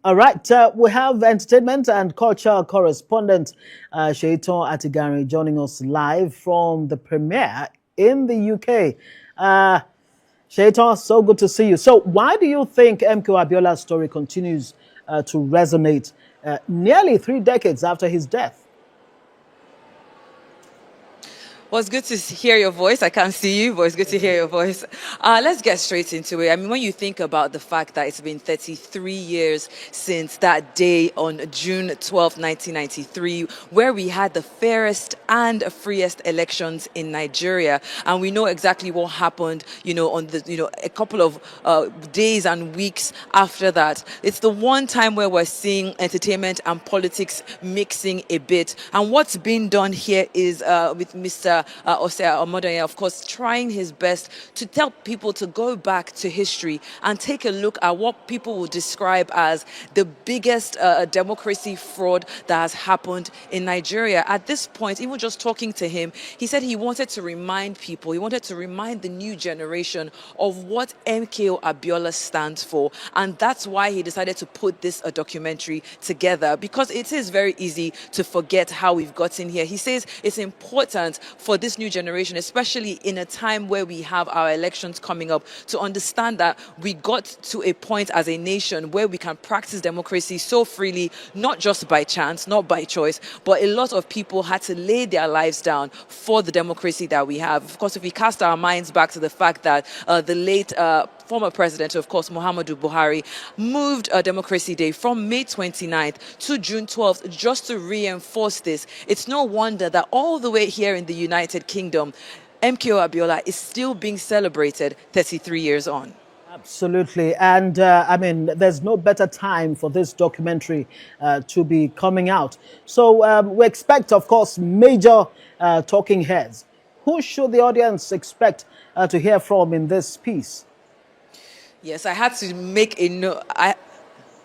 All right, we have entertainment and culture correspondent Shaiton Atigari joining us live from the premiere in the UK. Shaiton, so good to see you. So why do you think MKO Abiola's story continues to resonate nearly 3 decades after his death? Well, it's good to hear your voice. I can't see you, but it's good to hear your voice. Let's get straight into it. I mean, when you think about the fact that it's been 33 years since that day on June 12th, 1993, where we had the fairest and freest elections in Nigeria, and we know exactly what happened, on a couple of days and weeks after that. It's the one time where we're seeing entertainment and politics mixing a bit. And what's being done here is with Mr. Osei Omodoye, of course, trying his best to tell people to go back to history and take a look at what people will describe as the biggest democracy fraud that has happened in Nigeria. At this point, even just talking to him, he said he wanted to remind people, he wanted to remind the new generation of what MKO Abiola stands for. And that's why he decided to put this documentary together, because it is very easy to forget how we've gotten here. He says it's important for this new generation, especially in a time where we have our elections coming up, to understand that we got to a point as a nation where we can practice democracy so freely, not just by chance, not by choice, but a lot of people had to lay their lives down for the democracy that we have. Of course, if we cast our minds back to the fact that the late former president, of course, Muhammadu Buhari, moved Democracy Day from May 29th to June 12th just to reinforce this. It's no wonder that all the way here in the United Kingdom, MKO Abiola is still being celebrated 33 years on. Absolutely. And I mean, there's no better time for this documentary to be coming out. So we expect, of course, major talking heads. Who should the audience expect to hear from in this piece? Yes, I had to make a note.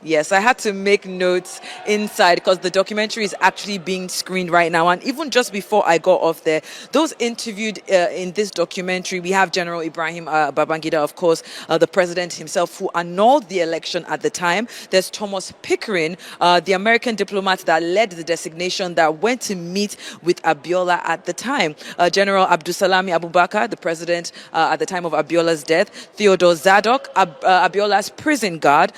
Yes, I had to make notes inside because the documentary is actually being screened right now. And even just before I got off there, those interviewed in this documentary, we have General Ibrahim Babangida, of course, the president himself, who annulled the election at the time. There's Thomas Pickering, the American diplomat that led the designation that went to meet with Abiola at the time. General Abdusalami Abubakar, the president at the time of Abiola's death. Theodore Zadok, Abiola's prison guard.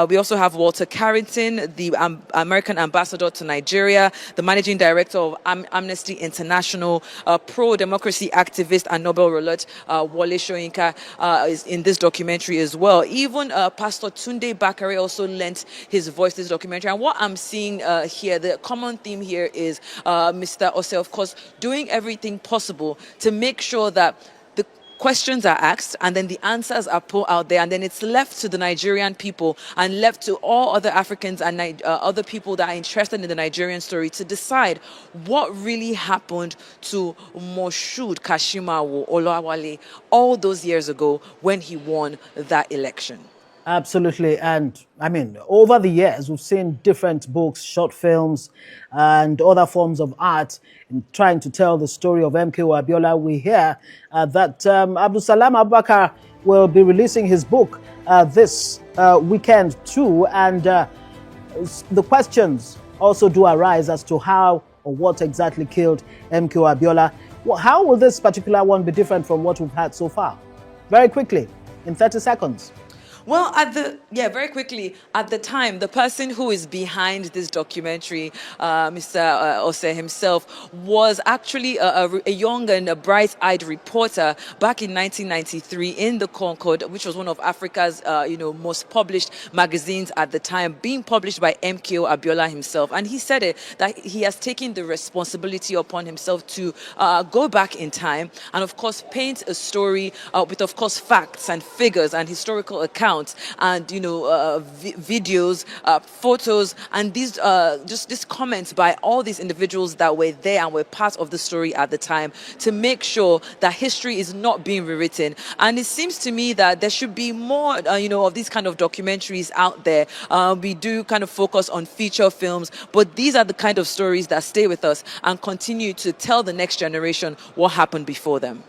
We also have Walter Carrington, the American ambassador to Nigeria, the managing director of Amnesty International, pro-democracy activist and Nobel laureate Wole Soyinka is in this documentary as well. Even Pastor Tunde Bakare also lent his voice to this documentary. And what I'm seeing here, the common theme here is Mr. Osei, of course, doing everything possible to make sure that questions are asked and then the answers are put out there, and then it's left to the Nigerian people and left to all other Africans and other people that are interested in the Nigerian story to decide what really happened to Moshood Kashimawo Olawale all those years ago when he won that election. Absolutely. And I mean, over the years, we've seen different books, short films, and other forms of art in trying to tell the story of MKO Abiola. We hear that Abdusalam Abubakar will be releasing his book this weekend too. And the questions also do arise as to how or what exactly killed MKO Abiola. Well, how will this particular one be different from what we've had so far? Very quickly, in 30 seconds. Well, very quickly, at the time, the person who is behind this documentary, Mr. Osei himself, was actually a young and a bright-eyed reporter back in 1993 in the Concord, which was one of Africa's, most published magazines at the time, being published by MKO Abiola himself. And he said that he has taken the responsibility upon himself to go back in time and, of course, paint a story with, of course, facts and figures and historical accounts and videos, photos, and these comments by all these individuals that were there and were part of the story at the time, to make sure that history is not being rewritten. And it seems to me that there should be more of these kind of documentaries out there. We do kind of focus on feature films, but these are the kind of stories that stay with us and continue to tell the next generation what happened before them.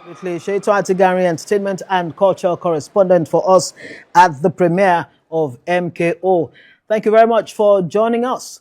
Shaiton Atigari, entertainment and culture correspondent for us at the premiere of MKO. Thank you very much for joining us.